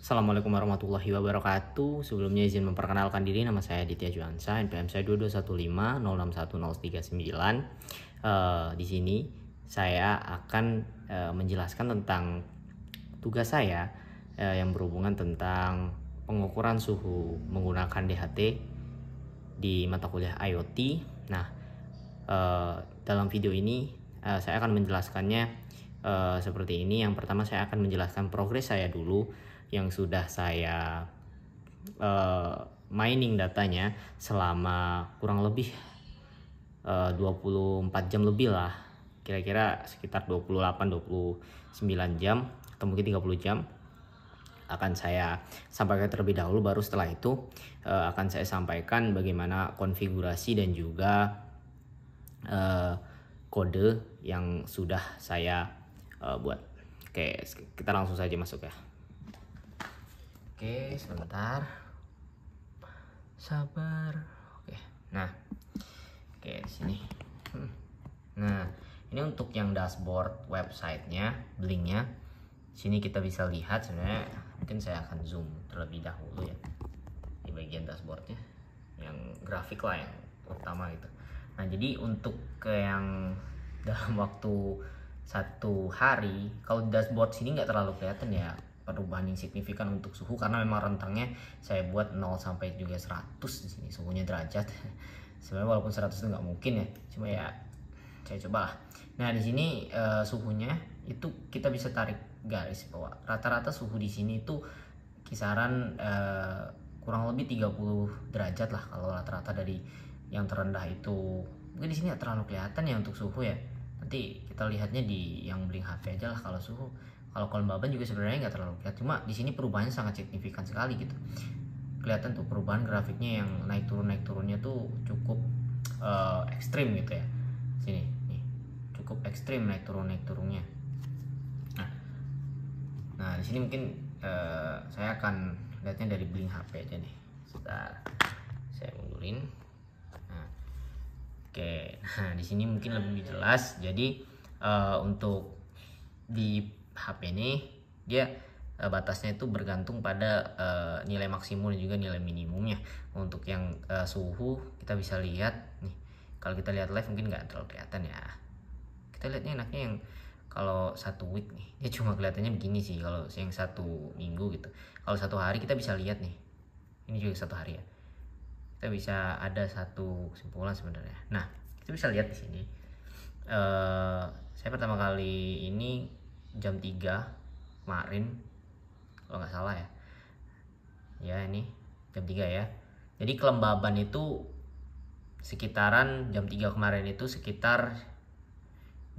Assalamualaikum warahmatullahi wabarakatuh. Sebelumnya izin memperkenalkan diri, nama saya Aditya Juansa, NPM saya 22150611039. Di sini saya akan menjelaskan tentang tugas saya yang berhubungan tentang pengukuran suhu menggunakan DHT di mata kuliah IoT. Nah, dalam video ini saya akan menjelaskannya seperti ini. Yang pertama, saya akan menjelaskan progres saya dulu yang sudah saya mining datanya selama kurang lebih 24 jam lebih lah, kira-kira sekitar 28-29 jam atau mungkin 30 jam akan saya sampaikan terlebih dahulu, baru setelah itu akan saya sampaikan bagaimana konfigurasi dan juga kode yang sudah saya buat. Oke, kita langsung saja masuk ya. Oke, sebentar. Sabar. Oke. Nah. Oke, di sini. Nah, ini untuk yang dashboard websitenya, linknya. Sini kita bisa lihat sebenarnya. Mungkin saya akan zoom terlebih dahulu ya. Di bagian dashboardnya, yang grafik lah yang utama gitu. Nah, jadi untuk ke yang dalam waktu 1 hari, kalau dashboard sini nggak terlalu kelihatan ya perubahan yang signifikan untuk suhu, karena memang rentangnya saya buat 0 sampai juga 100 di sini suhunya derajat. Sebenarnya walaupun 100 itu nggak mungkin ya, cuma ya saya coba lah. Nah, di sini suhunya itu kita bisa tarik garis bahwa rata-rata suhu di sini itu kisaran kurang lebih 30 derajat lah kalau rata-rata dari yang terendah itu. Mungkin di sini nggak terlalu kelihatan ya untuk suhu ya. Nanti kita lihatnya di yang Blink HP aja lah kalau suhu. Kalau kelembaban juga sebenarnya nggak terlalu kelihatan, cuma di sini perubahannya sangat signifikan sekali gitu. Kelihatan tuh perubahan grafiknya yang naik turunnya tuh cukup ekstrim gitu ya. Sini nih, cukup ekstrim naik turunnya. Nah di sini mungkin saya akan lihatnya dari Blink HP aja nih. Sebentar, saya mundurin. Nah, oke, nah di sini mungkin lebih jelas. Jadi untuk di HP ini dia batasnya itu bergantung pada nilai maksimum dan juga nilai minimumnya. Untuk yang suhu kita bisa lihat nih, kalau kita lihat live mungkin nggak terlalu kelihatan ya. Kita lihatnya enaknya yang kalau 1 week nih, dia cuma kelihatannya begini sih. Kalau yang 1 minggu gitu, kalau 1 hari kita bisa lihat nih, ini juga 1 hari ya, kita bisa ada satu kesimpulan sebenarnya. Nah, kita bisa lihat di sini saya pertama kali ini jam 3 kemarin kalau nggak salah ya ini jam 3 ya. Jadi kelembaban itu sekitaran jam 3 kemarin itu sekitar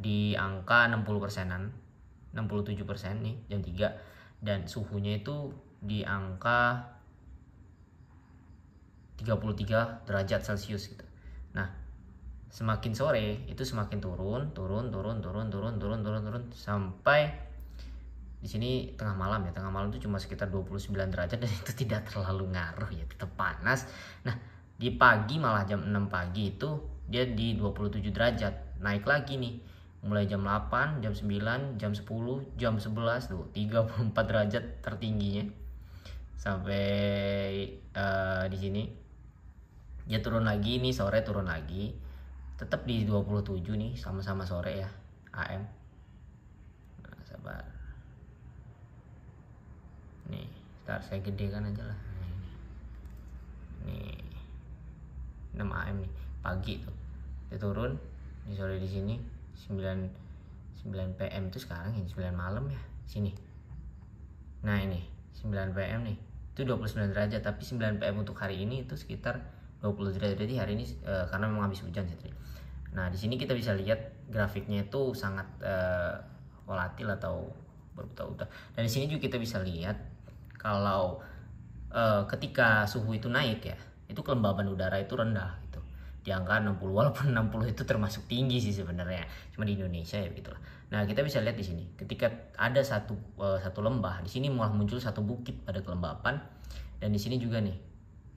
di angka 60%-an, 67% nih jam 3, dan suhunya itu di angka 33 derajat Celcius gitu. Nah, semakin sore itu semakin turun sampai di sini tengah malam ya. Tengah malam itu cuma sekitar 29 derajat dan itu tidak terlalu ngaruh ya, tetap panas. Nah, di pagi malah jam 6 pagi itu dia di 27 derajat. Naik lagi nih mulai jam 8, jam 9, jam 10, jam 11 tuh 34 derajat tertingginya. Sampai di sini dia turun lagi nih, sore turun lagi. Tetap di 27 nih, sama-sama sore ya, AM. Nah, sabar. Nih, ntar saya gedekan aja lah. Nih, 6 AM nih, pagi tuh. Dia turun, di sore di sini 9 PM itu sekarang ini 9 malam ya, sini. Nah, ini 9 PM nih. Itu 29 derajat, tapi 9 PM untuk hari ini itu sekitar 20 derajat. Jadi hari ini karena memang habis hujan sih. Nah, di sini kita bisa lihat grafiknya itu sangat volatil atau berputar-putar. Dan di sini juga kita bisa lihat kalau ketika suhu itu naik ya, itu kelembaban udara itu rendah gitu. Di angka 60, walaupun 60 itu termasuk tinggi sih sebenarnya. Cuma di Indonesia ya begitulah. Nah, kita bisa lihat di sini ketika ada satu lembah, di sini malah muncul satu bukit pada kelembapan. Dan di sini juga nih,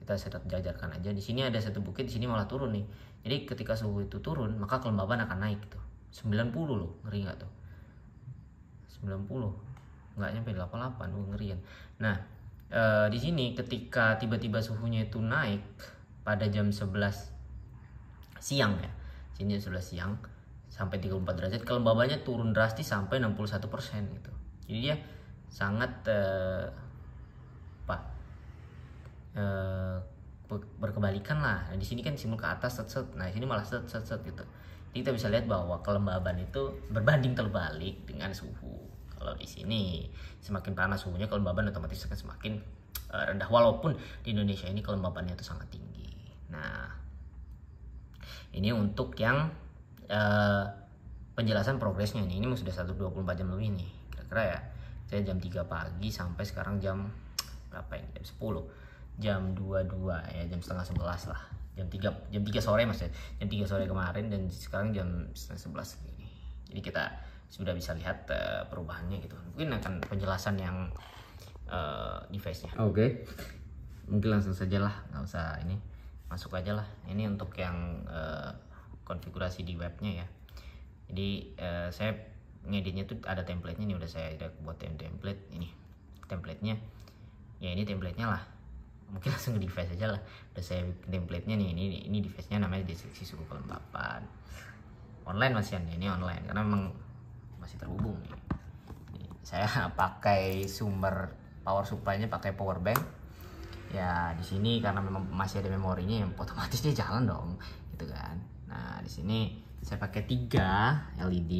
kita jajarkan aja. Di sini ada satu bukit, di sini malah turun nih. Jadi ketika suhu itu turun, maka kelembaban akan naik gitu. 90 loh, ngeri nggak tuh? 90, nggak nyampe 88, ngeri kan. Nah, di sini ketika tiba-tiba suhunya itu naik pada jam 11 siang ya, sini jam 11 siang sampai 34 derajat, kelembabannya turun drastis sampai 61% gitu. Jadi dia sangat berkebalikan lah. Nah, di sini kan simbol ke atas set, nah di sini malah set gitu. Jadi kita bisa lihat bahwa kelembaban itu berbanding terbalik dengan suhu. Kalau di sini semakin panas suhunya, kelembaban otomatis akan semakin rendah, walaupun di Indonesia ini kelembabannya itu sangat tinggi. Nah, ini untuk yang penjelasan progresnya nih. Ini sudah 124 jam lebih nih. Kira-kira ya, saya jam 3 pagi sampai sekarang jam berapa ini? Jam 10. Jam 22 ya, jam setengah 11 lah. Jam 3 sore maksudnya. Jam 3 sore kemarin dan sekarang jam setengah 11 ini. Jadi kita sudah bisa lihat perubahannya gitu. Mungkin akan penjelasan yang device-nya. Oke. Mungkin langsung saja lah, nggak usah ini. Masuk aja lah. Ini untuk yang konfigurasi di webnya ya. Jadi saya ngeditnya tuh ada template-nya nih, udah saya buat template ini. Template-nya. Ya ini template-nya lah. Mungkin langsung ke device aja lah. Udah saya bikin template-nya nih. Ini device-nya namanya deskripsi suhu kelembapan. Online masih ya, ini online karena memang masih terhubung nih. Saya pakai sumber power supply-nya pakai power bank. Ya di sini karena memang masih ada memorinya, yang otomatis dia jalan dong, gitu kan. Nah di sini saya pakai 3 LED,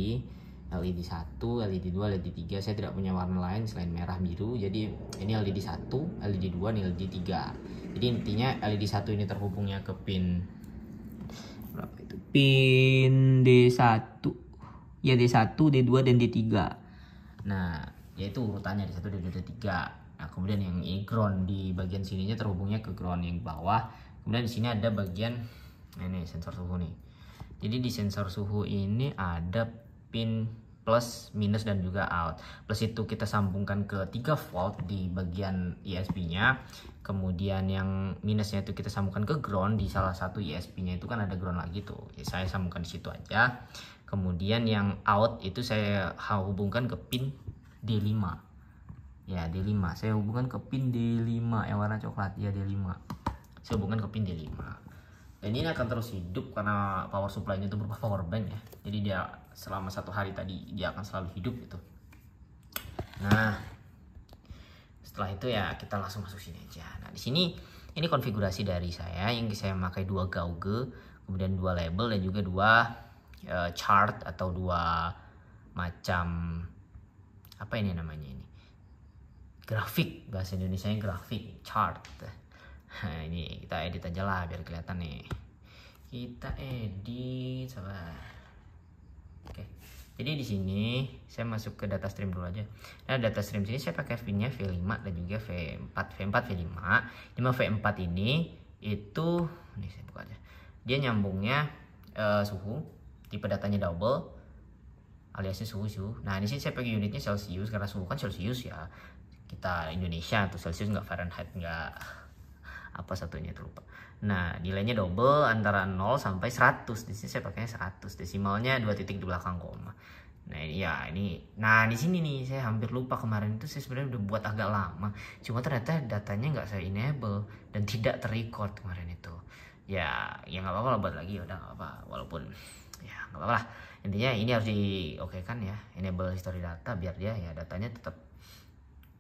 LED 1, LED 2, LED 3. Saya tidak punya warna lain selain merah biru. Jadi ini LED 1, LED 2, ini LED 3. Jadi intinya LED 1 ini terhubungnya ke pin berapa itu? Pin D1. Ya D1, D2 dan D3. Nah, yaitu urutannya D1, D2, D3. Nah, kemudian yang ground di bagian sininya terhubungnya ke ground yang bawah. Kemudian di sini ada bagian ini sensor suhu nih. Jadi di sensor suhu ini ada pin plus, minus dan juga out. Plus itu kita sambungkan ke 3 volt di bagian ISP-nya. Kemudian yang minusnya itu kita sambungkan ke ground di salah satu ISP-nya, itu kan ada ground lagi tuh. Ya, saya sambungkan di situ aja. Kemudian yang out itu saya hubungkan ke pin D5. Ya D5, saya hubungkan ke pin D5 yang warna coklat, ya D5. Saya hubungkan ke pin D5. Dan ini akan terus hidup karena power supply-nya itu berupa power bank ya. Jadi dia selama 1 hari tadi dia akan selalu hidup gitu. Nah, setelah itu ya kita langsung masuk sini aja. Nah, di sini ini konfigurasi dari saya yang saya pakai 2 gauge, kemudian 2 label dan juga 2 chart atau 2 macam apa ini namanya ini? Grafik, bahasa Indonesianya grafik, chart. Nah, ini kita edit aja lah biar kelihatan nih. Kita edit, sabar. Oke. Jadi di sini saya masuk ke data stream dulu aja. Nah, data stream sini saya pakai V-nya V5 dan juga V4, V5. 5V4 ini itu saya buka aja. Dia nyambungnya suhu, tipe datanya double aliasnya suhu. Nah, di sini saya pakai unitnya Celsius karena suhu kan Celsius ya. Kita Indonesia tuh Celsius, nggak Fahrenheit, nggak apa satunya itu lupa. Nah, nilainya double antara 0 sampai 100. Di sini saya pakainya 100. Desimalnya 2 titik di belakang koma. Nah, ya ini. Nah, di sini nih saya hampir lupa, kemarin itu saya sebenarnya udah buat agak lama. Cuma ternyata datanya nggak saya enable dan tidak terrecord kemarin itu. Ya nggak apa-apa lah, buat lagi udah nggak apa. Walaupun ya nggak apa-apa lah. Intinya ini harus diokekan ya, enable history data biar dia ya datanya tetap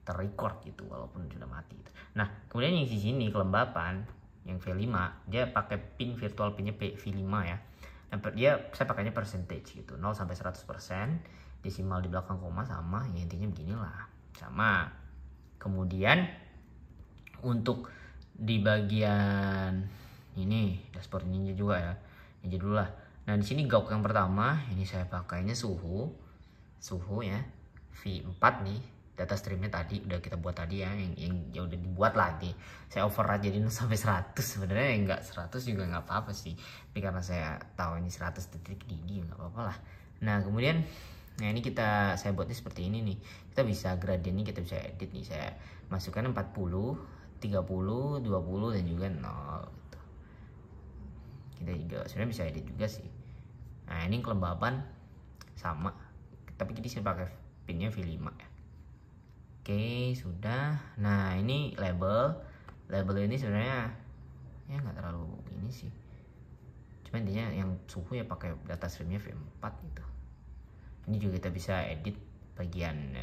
terrecord gitu walaupun sudah mati gitu. Nah, kemudian yang di sini kelembapan yang V5 dia pakai pin virtual pinnya V5 ya. Dan saya pakainya percentage gitu, 0 sampai 100%, desimal di belakang koma sama, ya intinya beginilah. Sama. Kemudian untuk di bagian ini dashboard ini juga ya. Ini dulu lah. Nah, di sini gauk yang pertama ini saya pakainya suhu ya. V4 nih. Data streamnya tadi udah kita buat tadi ya, yang udah dibuat lagi. Saya override jadi sampai 100. Sebenarnya enggak 100 juga nggak apa-apa sih. Tapi karena saya tahu ini 100 detik didi nggak apa-apa lah. Nah, kemudian ini saya buatnya seperti ini nih. Kita bisa gradiennya, kita bisa edit nih. Saya masukkan 40, 30, 20 dan juga 0 gitu. Kita juga sebenarnya bisa edit juga sih. Nah, ini kelembaban sama. Tapi kita sih pakai pinnya V5 ya. Oke, sudah. Nah, ini label ini sebenarnya ya nggak terlalu ini sih, cuma intinya yang suhu ya pakai data streamnya V4 gitu. Ini juga kita bisa edit bagian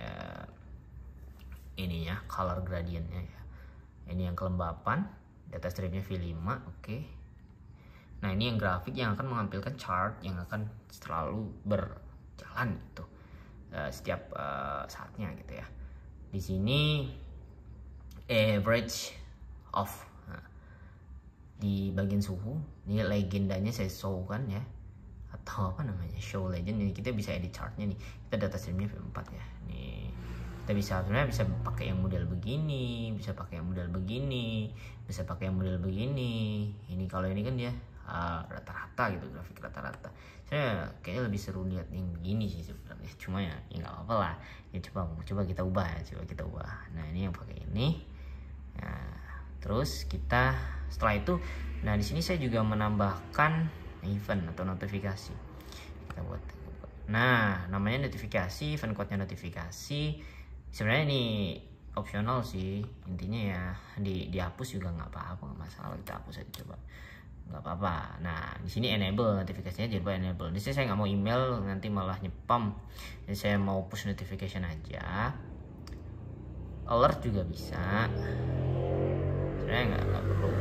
ininya, color gradientnya ya. Ini yang kelembapan, data streamnya V5. Oke. Nah, ini yang grafik yang akan menampilkan chart yang akan selalu berjalan gitu setiap saatnya gitu ya. Di sini average of, nah, di bagian suhu ini legendanya saya show kan ya, atau apa namanya, show legend. Ini kita bisa edit chartnya nih, kita data streamnya V4 ya. Nih kita bisa sebenarnya bisa pakai yang model begini, bisa pakai yang model begini, bisa pakai yang model begini. Ini kalau ini kan dia rata-rata gitu, grafik rata-rata. Saya kayaknya lebih seru lihat yang begini sih sebenarnya, cuma ya nggak apa-apa lah ya. Coba kita ubah ya, coba kita ubah. Nah, ini yang pakai ini. Nah, terus kita setelah itu, nah di sini saya juga menambahkan event atau notifikasi. Kita buat, nah namanya notifikasi, event code-nya notifikasi. Sebenarnya ini opsional sih, intinya ya dihapus juga nggak apa-apa, nggak masalah, kita hapus aja coba, nggak apa-apa. Nah di sini enable notifikasinya, jadi enable. Di sini saya nggak mau email, nanti malah nyepam. Jadi saya mau push notification aja. Alert juga bisa, sebenarnya nggak perlu.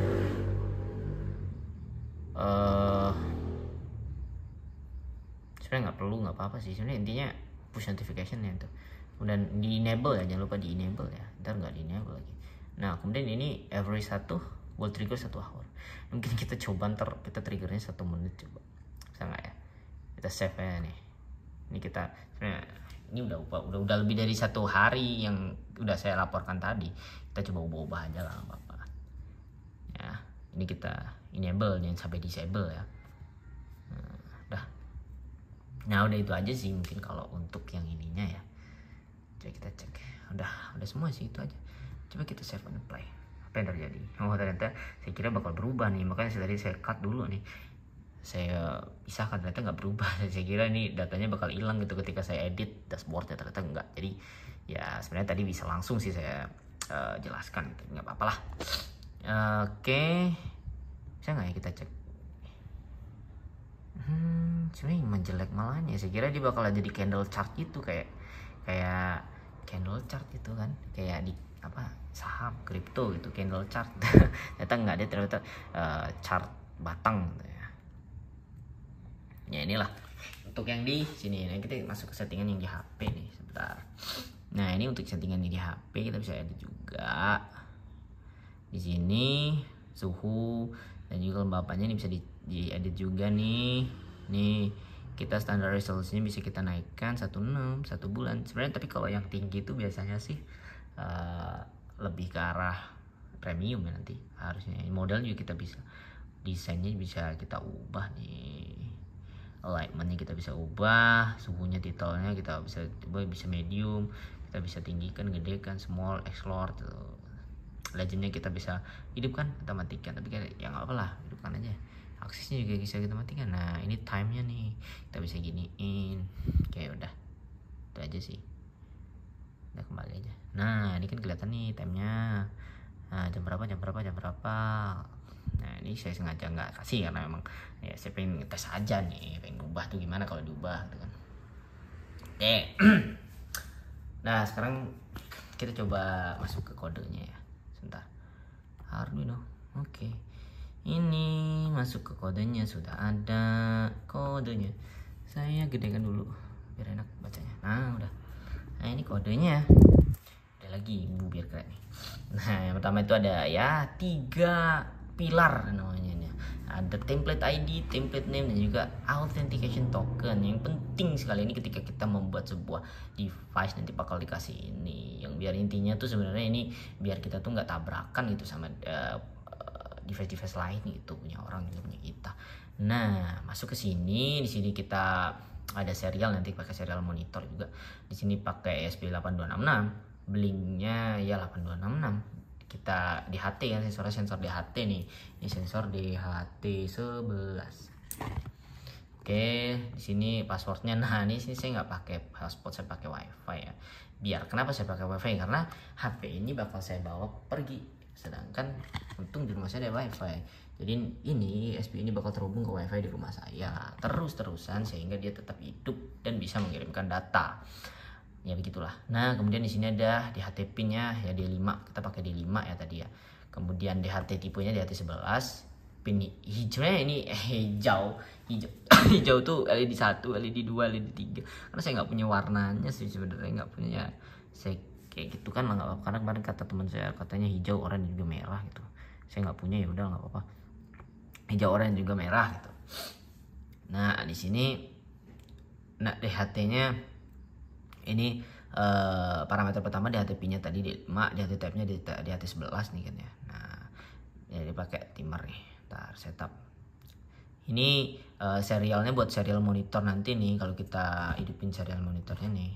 Sebenarnya nggak perlu, nggak apa-apa sih. Sebenarnya intinya push notification ya tuh. Kemudian di enable ya, jangan lupa di enable ya. Ntar nggak di enable lagi. Nah kemudian ini every 1 will trigger 1 hour. Mungkin kita coba ntar kita triggernya 1 menit coba, bisa nggak ya? Kita save ya nih. Ini kita sebenarnya ini udah lebih dari 1 hari yang udah saya laporkan tadi. Kita coba ubah-ubah aja lah, nggak apa-apa. Ya, ini kita enable, jangan sampai disable ya. Nah udah itu aja sih mungkin kalau untuk yang ininya ya. Coba kita cek, udah semua sih, itu aja. Coba kita save and apply. Apa yang terjadi? Oh ternyata saya kira bakal berubah nih, makanya tadi saya cut dulu nih, saya pisahkan, ternyata nggak berubah. Saya kira ini datanya bakal hilang gitu ketika saya edit dashboardnya, ternyata enggak. Jadi ya sebenarnya tadi bisa langsung sih saya jelaskan gitu, nggak apa-apa lah. Oke, bisa nggak ya kita cek? Sebenarnya menjelek malah ya. Saya kira dia bakal jadi candle chart gitu, kayak candle chart itu kan, kayak di apa saham kripto gitu, candle chart. Ternyata enggak, dia ternyata chart batang gitu ya. Ya inilah untuk yang di sini. Nah kita masuk ke settingan yang di HP nih sebentar. Nah ini untuk settingan di HP kita bisa edit juga. Di sini suhu dan juga kelembapannya ini bisa diedit juga nih. Nih kita standar resolusinya bisa kita naikkan 16 1 bulan sebenarnya, tapi kalau yang tinggi itu biasanya sih lebih ke arah premium ya nanti harusnya. Model juga kita bisa, desainnya bisa kita ubah nih, alignmentnya kita bisa ubah, suhunya titelnya kita bisa ubah, bisa medium, kita bisa tinggikan, gedekan, small, explore tuh. Legendnya kita bisa hidupkan atau matikan, tapi kan ya nggak apa lah, hidupkan aja. Aksesnya juga bisa kita matikan. Nah ini timenya nih kita bisa giniin. Oke udah itu aja sih, udah kembali aja. Nah ini kan kelihatan nih timenya, nah jam berapa. Nah ini saya sengaja nggak kasih karena memang ya saya pengen tes aja nih, pengen ubah tuh gimana kalau diubah gitu kan. Oke. Nah sekarang kita coba masuk ke kodenya ya. Sebentar, Arduino. Oke. Ini masuk ke kodenya, sudah ada kodenya. Saya gedekan dulu biar enak bacanya. Nah udah. Nah ini kodenya. Ada lagi biar keren nih. Nah yang pertama itu ada ya 3 pilar namanya. Ada template ID, template name, dan juga authentication token. Yang penting sekali ini ketika kita membuat sebuah device nanti bakal dikasih ini, yang biar intinya tuh sebenarnya ini biar kita tuh nggak tabrakan gitu sama device-device lain gitu, punya orang juga punya kita. Nah masuk ke sini, di sini kita ada serial, nanti pakai serial monitor juga. Di sini pakai ESP8266, blinknya ya 8266. Kita DHT kan, sensor DHT nih. Ini sensor DHT 11. Oke, di sini passwordnya. Nah, ini sini saya nggak pakai hotspot, saya pakai wifi ya. Biar kenapa saya pakai wifi? Karena HP ini bakal saya bawa pergi. Sedangkan untung di rumah saya ada wifi. Jadi ini SP ini bakal terhubung ke wifi di rumah saya terus-terusan sehingga dia tetap hidup dan bisa mengirimkan data. Ya begitulah. Nah, kemudian di sini ada DHT pin-nya ya D5. Kita pakai D5 ya tadi ya. Kemudian DHT tipenya DHT11. Pin hijaunya ini hijau hijau tuh LED 1, LED 2, LED 3. Karena saya nggak punya warnanya sih sebenarnya, nggak punya. Saya kayak gitu kan nggak apa-apa. Karena kemarin kata teman saya katanya hijau, oranye juga merah gitu. Saya nggak punya, ya udah nggak apa-apa. Hijau, oranye juga merah gitu. Nah di sini, nah DHT-nya ini parameter pertama DHT pin-nya tadi D5, DHT type-nya DHT11 nih kan ya. Nah ya dipakai timer nih. Ntar setup. Ini serialnya buat serial monitor nanti nih, kalau kita hidupin serial monitornya nih.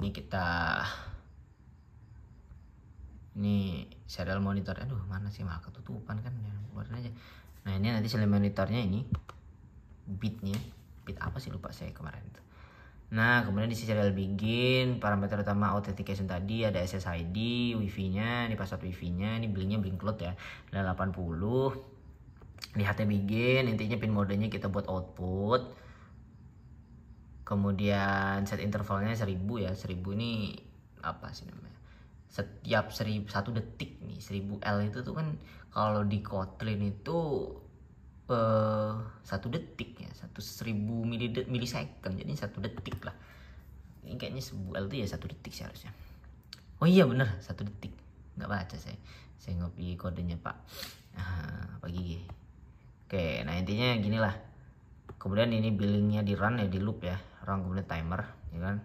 Ini kita ini serial monitor. Aduh, mana sih, malah ketutupan kan ya, keluarin aja. Nah, ini nanti serial monitornya ini bitnya, bit apa sih lupa saya kemarin itu. Nah, kemudian di serial begin, parameter utama authentication tadi ada SSID, wifi-nya, ini password wifi-nya, ini blinknya blink cloud ya, ada 80. Lihat ya begin, intinya pin modenya kita buat output. Kemudian set intervalnya 1000 ya. 1000 ini apa sih namanya? Setiap 1 detik nih, 1000 L itu tuh kan kalau di Kotlin itu 1 detik ya, 1000 milisecond, jadi 1 detik lah. Ini kayaknya 1000 L itu ya 1 detik seharusnya. Oh iya bener, 1 detik. Nggak baca saya ngopi kodenya Pak. Pagi. Oke, nah intinya gini lah. Kemudian ini billingnya di run ya, di loop ya, run kemudian timer, ya kan.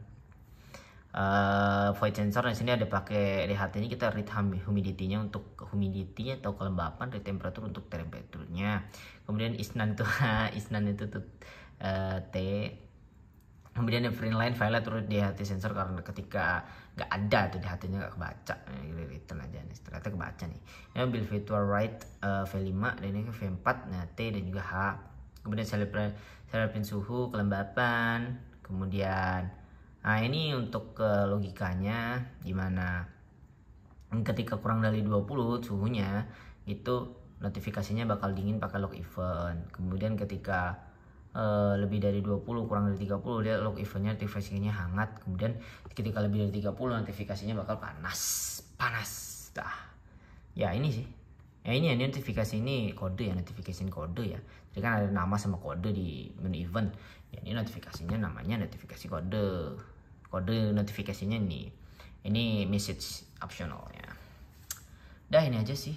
Void sensor di sini ada pakai DHT ini, kita read humidity-nya untuk humidity atau kelembapan, read temperature untuk temperaturnya. Kemudian isnan itu isnan itu tuh T. Kemudian yang print line file turut DHT sensor karena ketika nggak ada tuh DHT-nya nggak kebaca, return aja nih, ternyata kebaca nih. Ini build virtual write V5 dan ini V4, nah T dan juga H. Kemudian pin suhu, kelembapan, kemudian nah ini untuk logikanya gimana ketika kurang dari 20 suhunya itu notifikasinya bakal dingin pakai log event. Kemudian ketika lebih dari 20 kurang dari 30 dia log eventnya notifikasinya hangat. Kemudian ketika lebih dari 30 notifikasinya bakal panas dah ya. Ini sih ya, ini notifikasi ini kode ya, notification kode ya. Jadi kan ada nama sama kode di menu event ya, ini notifikasinya namanya notifikasi kode notifikasinya ini message optional ya. Dah ini aja sih.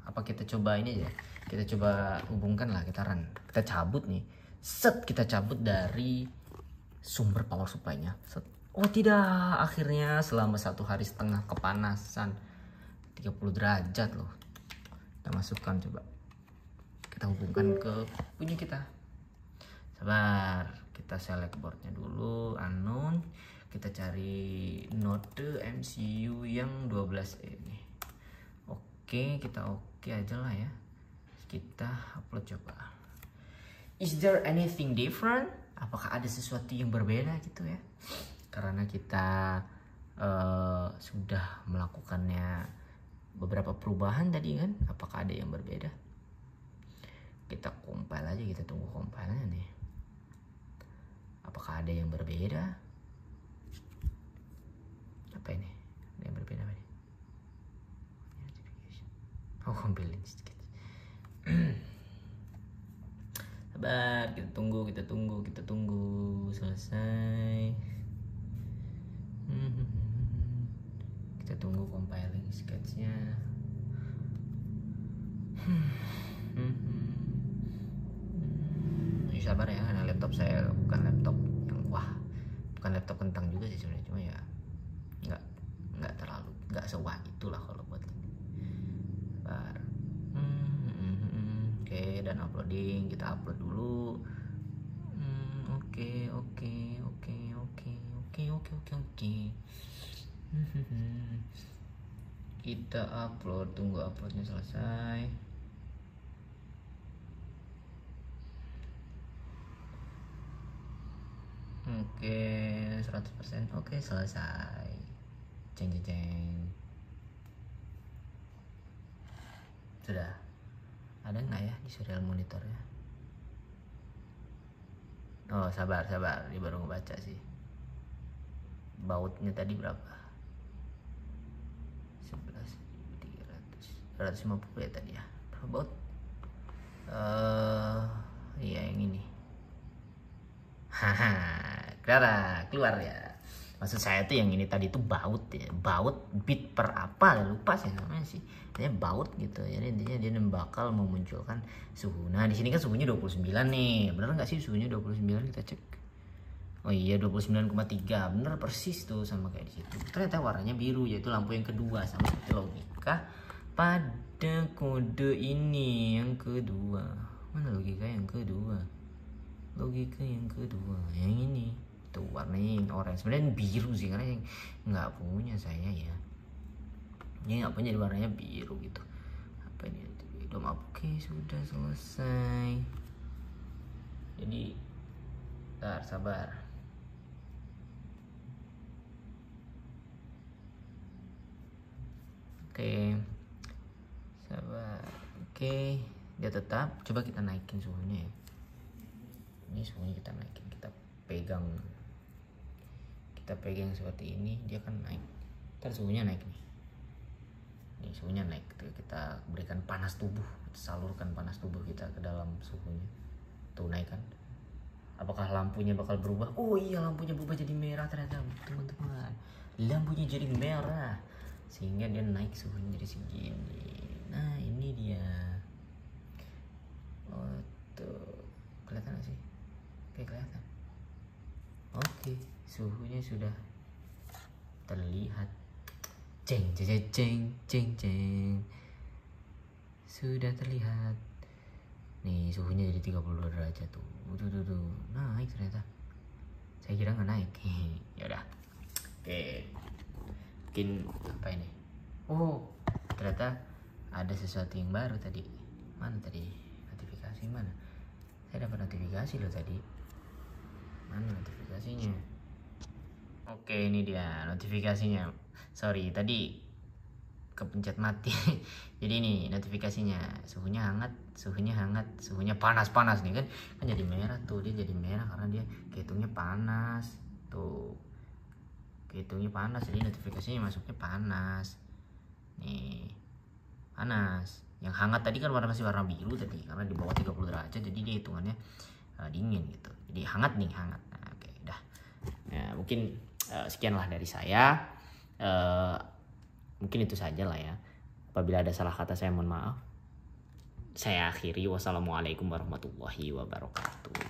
Apa kita coba ini aja, kita coba hubungkan lah, kita run, kita cabut nih, kita cabut dari sumber power supply-nya. Oh tidak, akhirnya selama 1,5 hari kepanasan 30 derajat loh. Kita masukkan, coba kita hubungkan ke punya kita. Sabar, kita select boardnya dulu, unknown. Kita cari node MCU yang 12 ini. Oke, kita oke aja lah ya. Kita upload coba. Is there anything different? Apakah ada sesuatu yang berbeda gitu ya? Karena kita sudah melakukannya beberapa perubahan tadi kan. Apakah ada yang berbeda? Kita compile aja, kita tunggu compile-nya nih. Apakah ada yang berbeda? Apa ini? Ada yang berbeda apa nih? Oh, compiling sedikit. Sabar, kita tunggu selesai. Kita tunggu compiling sketchnya. Sabar ya, karena laptop saya bukan laptop yang bukan laptop kentang juga sih sebenarnya, cuma ya nggak terlalu, nggak sewah itulah kalau buat ini. Sabar. Oke, dan uploading, kita upload dulu. Oke. Kita upload, tunggu uploadnya selesai. Oke, 100%. Oke, selesai. Jeng jeng jeng. Sudah. Ada nggak ya di serial monitornya? Oh, sabar. Dia baru ngebaca sih. Bautnya tadi berapa? 150 ya tadi ya. Berapa baut? Iya yang ini. Haha, keluar ya. Maksud saya tuh yang ini tadi tuh baut ya. Baut bit per apa, lupa sih namanya sih. Intinya baut gitu. Jadi intinya dia bakal memunculkan suhu. Nah, di sini kan suhunya 29 nih. Bener nggak sih suhunya 29? Kita cek. Oh iya, 29,3. Bener persis tuh sama kayak di situ. Ternyata warnanya biru, yaitu lampu yang kedua. Sama seperti logika pada kode ini yang kedua. Mana logika yang kedua? Logika yang kedua yang ini tuh warnanya yang orange, sebenarnya biru sih karena yang nggak punya saya ya, ini nggak punya, warnanya biru gitu. Apa ini? Oke, sudah selesai. Jadi sabar. Oke, sabar. Oke, dia tetap. Coba kita naikin suhunya ya. Ini suhunya kita naikin, kita pegang seperti ini, dia kan naik. Ntar suhunya naik nih. Ini suhunya naik. Kita berikan panas tubuh, kita salurkan panas tubuh kita ke dalam suhunya. Tuh naik kan. Apakah lampunya bakal berubah? Oh iya, lampunya berubah jadi merah ternyata, teman-teman. Lampunya jadi merah sehingga dia naik suhunya jadi segini. Nah, ini dia. Oh, tuh. Kelihatan gak sih? Oke, kelihatan. Oke, suhunya sudah terlihat. Ceng. Sudah terlihat. Nih, suhunya jadi 32 derajat tuh. Tuh. Naik ternyata. Saya kira nggak naik. Ya udah. Oke. Mungkin apa ini? Oh, ternyata ada sesuatu yang baru tadi. Mana tadi? Notifikasi mana? Saya dapat notifikasi loh tadi. Mana notifikasinya? Oke, ini dia notifikasinya. Sorry, tadi kepencet mati. Jadi ini notifikasinya. Suhunya hangat, suhunya panas nih kan jadi merah tuh. Dia jadi merah karena dia kehitungnya panas. Tuh. Kehitungnya panas, jadi notifikasinya masuknya panas. Nih. Panas. Yang hangat tadi kan masih warna biru tadi karena di bawah 30 derajat, jadi dia hitungannya dingin gitu. Jadi hangat. Nah, oke, udah. Nah, mungkin sekianlah dari saya. Mungkin itu saja lah ya. Apabila ada salah kata saya mohon maaf. Saya akhiri. Wassalamualaikum warahmatullahi wabarakatuh.